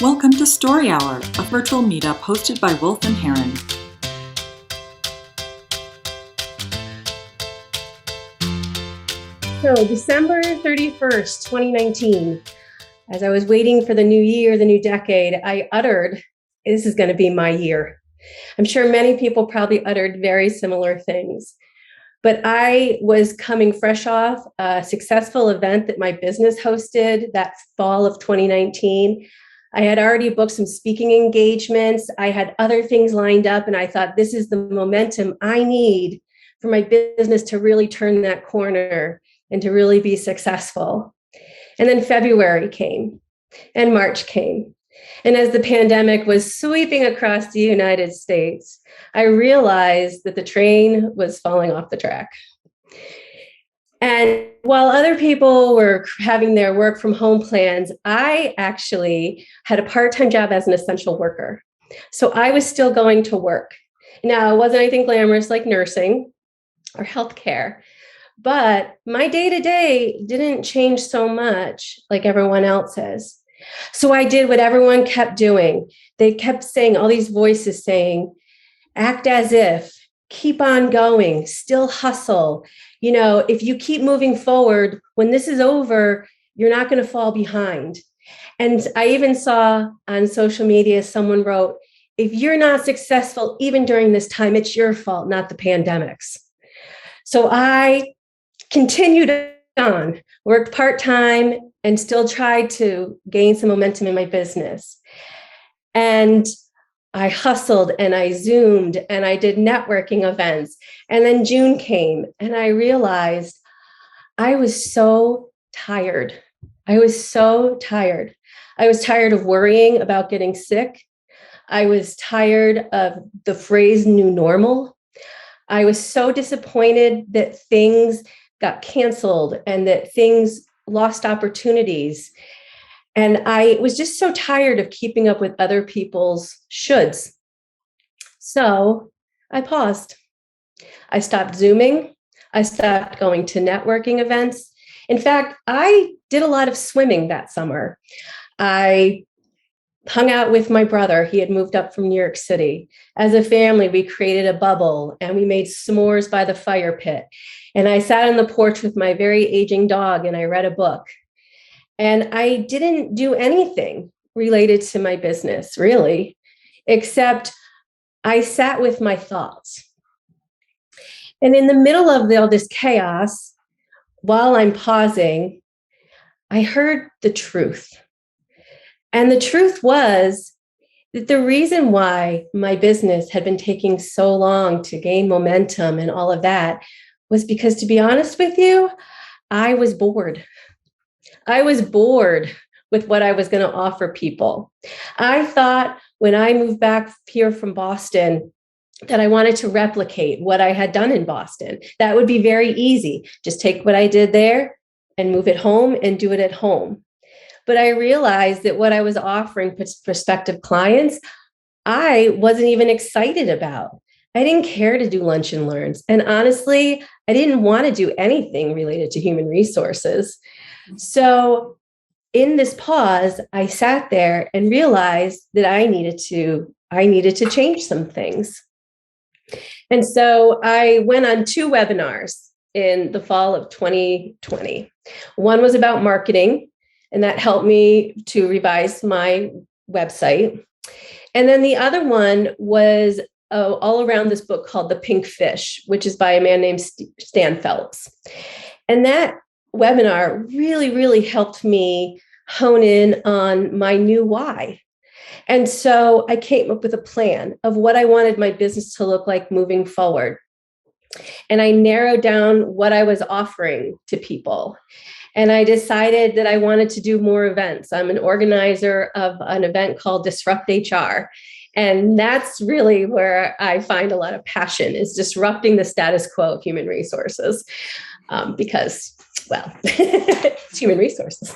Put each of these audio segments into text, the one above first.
Welcome to Story Hour, a virtual meetup hosted by Wolf and Heron. So December 31st, 2019, as I was waiting for the new year, the new decade, I uttered, this is going to be my year. I'm sure many people probably uttered very similar things. But I was coming fresh off a successful event that my business hosted that fall of 2019. I had already booked some speaking engagements. I had other things lined up, and I thought this is the momentum I need for my business to really turn that corner and to really be successful. And then February came and March came. And as the pandemic was sweeping across the United States, I realized that the train was falling off the track. And while other people were having their work from home plans, I actually had a part-time job as an essential worker. So I was still going to work. Now, it wasn't anything glamorous like nursing or healthcare, but my day-to-day didn't change so much like everyone else's. So I did what everyone kept doing. They kept saying, all these voices saying, act as if, keep on going, still hustle. You know, if you keep moving forward, when this is over, you're not going to fall behind. And I even saw on social media, someone wrote, if you're not successful, even during this time, it's your fault, not the pandemic's. So I continued on, worked part-time, and still tried to gain some momentum in my business. And I hustled and I Zoomed and I did networking events. And then June came and I realized I was so tired. I was so tired. I was tired of worrying about getting sick. I was tired of the phrase new normal. I was so disappointed that things got canceled and that things lost opportunities. And I was just so tired of keeping up with other people's shoulds. So I paused. I stopped Zooming. I stopped going to networking events. In fact, I did a lot of swimming that summer. I hung out with my brother. He had moved up from New York City. As a family, we created a bubble and we made s'mores by the fire pit. And I sat on the porch with my very aging dog and I read a book. And I didn't do anything related to my business, really, except I sat with my thoughts. And in the middle of all this chaos, while I'm pausing, I heard the truth. And the truth was that the reason why my business had been taking so long to gain momentum and all of that was because, to be honest with you, I was bored. I was bored with what I was going to offer people. I thought when I moved back here from Boston that I wanted to replicate what I had done in Boston. That would be very easy. Just take what I did there and move it home and do it at home. But I realized that what I was offering prospective clients, I wasn't even excited about. I didn't care to do lunch and learns. And honestly, I didn't want to do anything related to human resources. So in this pause, I sat there and realized that I needed to change some things. And so I went on 2 webinars in the fall of 2020. One was about marketing, and that helped me to revise my website. And then the other one was all around this book called The Pink Fish, which is by a man named Stan Phelps. And that webinar really, really helped me hone in on my new why. And so I came up with a plan of what I wanted my business to look like moving forward. And I narrowed down what I was offering to people. And I decided that I wanted to do more events. I'm an organizer of an event called Disrupt HR. And that's really where I find a lot of passion, is disrupting the status quo of human resources. Because, well, it's human resources.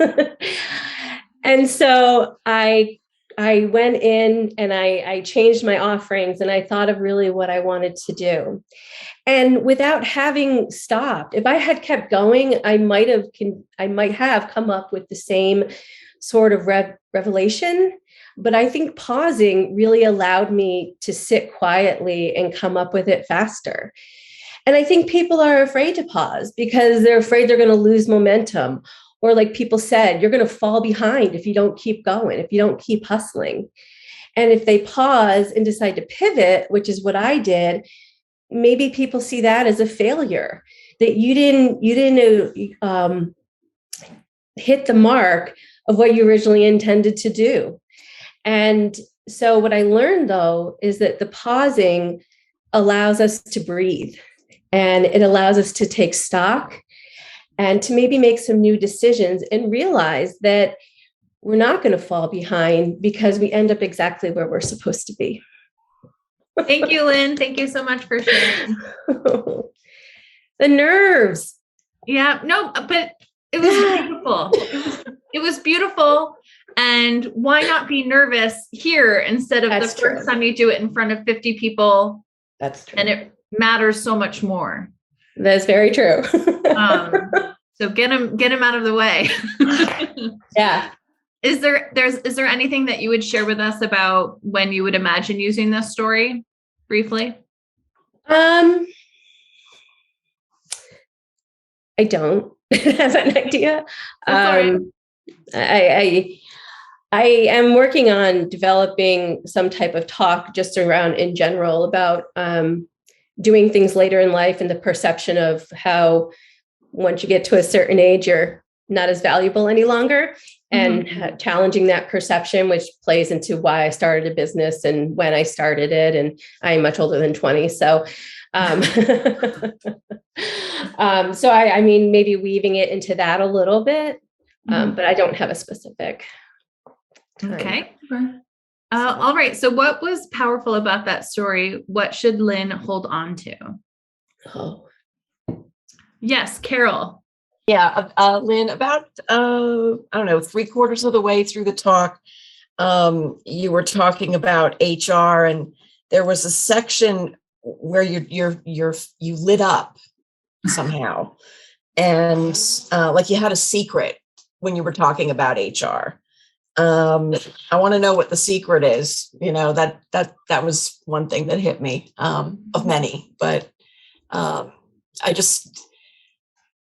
And so I went in and I changed my offerings and I thought of really what I wanted to do. And without having stopped, if I had kept going, I might have come up with the same sort of revelation. But I think pausing really allowed me to sit quietly and come up with it faster. And I think people are afraid to pause because they're afraid they're going to lose momentum. Or like people said, you're going to fall behind if you don't keep going, if you don't keep hustling. And if they pause and decide to pivot, which is what I did, maybe people see that as a failure, that you didn't hit the mark of what you originally intended to do. And so what I learned, though, is that the pausing allows us to breathe, and it allows us to take stock and to maybe make some new decisions and realize that we're not going to fall behind because we end up exactly where we're supposed to be. Thank you, Lynn. Thank you so much for sharing. The nerves. Yeah, no, but it was beautiful. It was beautiful. And why not be nervous here instead of the first time you do it in front of 50 people? That's true. And it matters so much more. That's very true. So get him out of the way. Yeah. Is there anything that you would share with us about when you would imagine using this story briefly? I don't have an idea. I am working on developing some type of talk just around in general about doing things later in life and the perception of how once you get to a certain age, you're not as valuable any longer, and challenging that perception, which plays into why I started a business and when I started it. And I'm much older than 20. So, so I mean, maybe weaving it into that a little bit, but I don't have a specific time. Okay. All right. So what was powerful about that story? What should Lynn hold on to? Oh. Yes, Carol. Yeah, Lynn, about, I don't know, 3/4 of the way through the talk, you were talking about HR, and there was a section where you lit up somehow. And like you had a secret when you were talking about HR. I want to know what the secret is. You know, that was one thing that hit me, of many, but I just,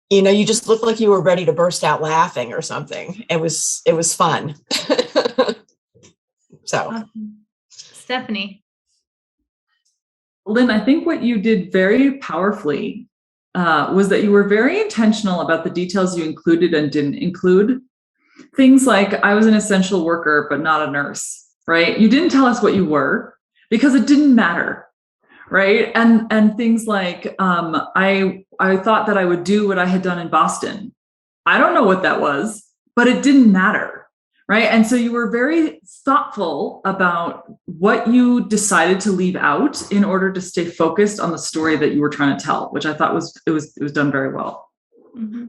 you just looked like you were ready to burst out laughing or something. It was fun. So, Awesome. Stephanie. Lynn, I think what you did very powerfully was that you were very intentional about the details you included and didn't include. Things like, I was an essential worker, but not a nurse, right? You didn't tell us what you were because it didn't matter, right? And things like, I thought that I would do what I had done in Boston. I don't know what that was, but it didn't matter, right? And so you were very thoughtful about what you decided to leave out in order to stay focused on the story that you were trying to tell, which I thought was done very well. Mm-hmm.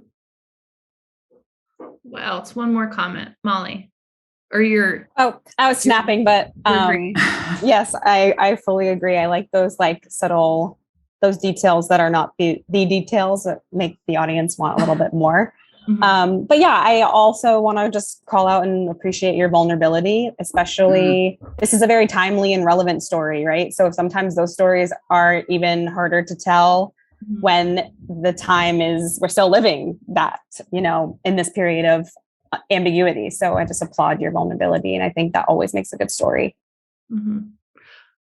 Well, it's one more comment, Molly, or your. Oh, I was snapping, but yes, I fully agree. I like those subtle, those details that are not the details that make the audience want a little bit more. Mm-hmm. But yeah, I also want to just call out and appreciate your vulnerability, especially this is a very timely and relevant story, right? So sometimes those stories are even harder to tell when the time is, we're still living that, in this period of ambiguity. So I just applaud your vulnerability. And I think that always makes a good story. Mm-hmm.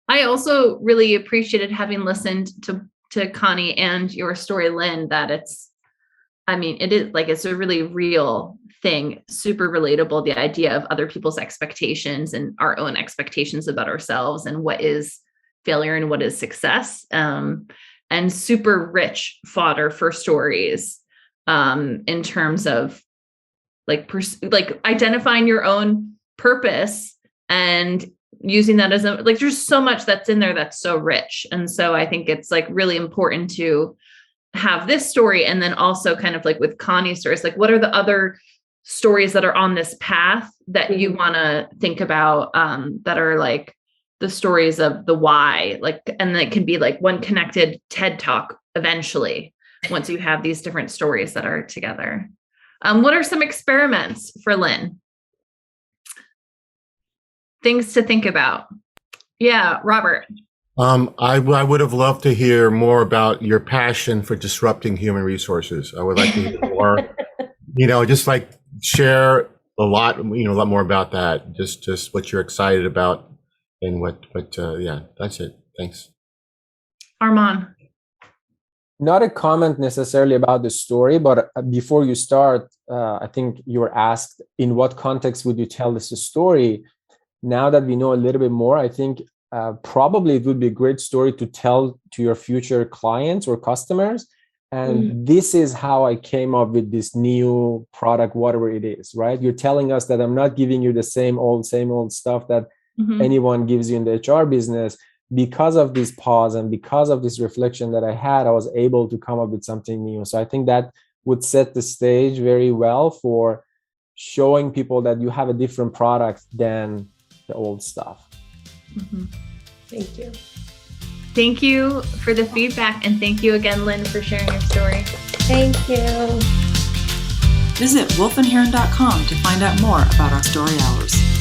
I also really appreciated having listened to Connie and your story, Lynn, that it is it's a really real thing, super relatable, the idea of other people's expectations and our own expectations about ourselves and what is failure and what is success. And super rich fodder for stories in terms of identifying your own purpose and using that as there's so much that's in there that's so rich. And so I think it's really important to have this story. And then also kind of with Connie's stories, what are the other stories that are on this path that you want to think about that are the stories of the why, and that can be one connected TED Talk eventually, once you have these different stories that are together. What are some experiments for Lynn? things to think about. Yeah, Robert. I would have loved to hear more about your passion for disrupting human resources. I would like to hear more, just like share a lot more about that. Just what you're excited about and yeah, that's it. Thanks. Armand. Not a comment necessarily about the story, but before you start, I think you were asked in what context would you tell this story? Now that we know a little bit more, I think probably it would be a great story to tell to your future clients or customers. And this is how I came up with this new product, whatever it is, right? You're telling us that I'm not giving you the same old stuff that anyone gives you in the HR business. Because of this pause and because of this reflection that I had, I was able to come up with something new. So I think that would set the stage very well for showing people that you have a different product than the old stuff. Thank you. Thank you for the feedback. And thank you again, Lynne, for sharing your story. Thank you. Visit wolfandheron.com to find out more about our story hours.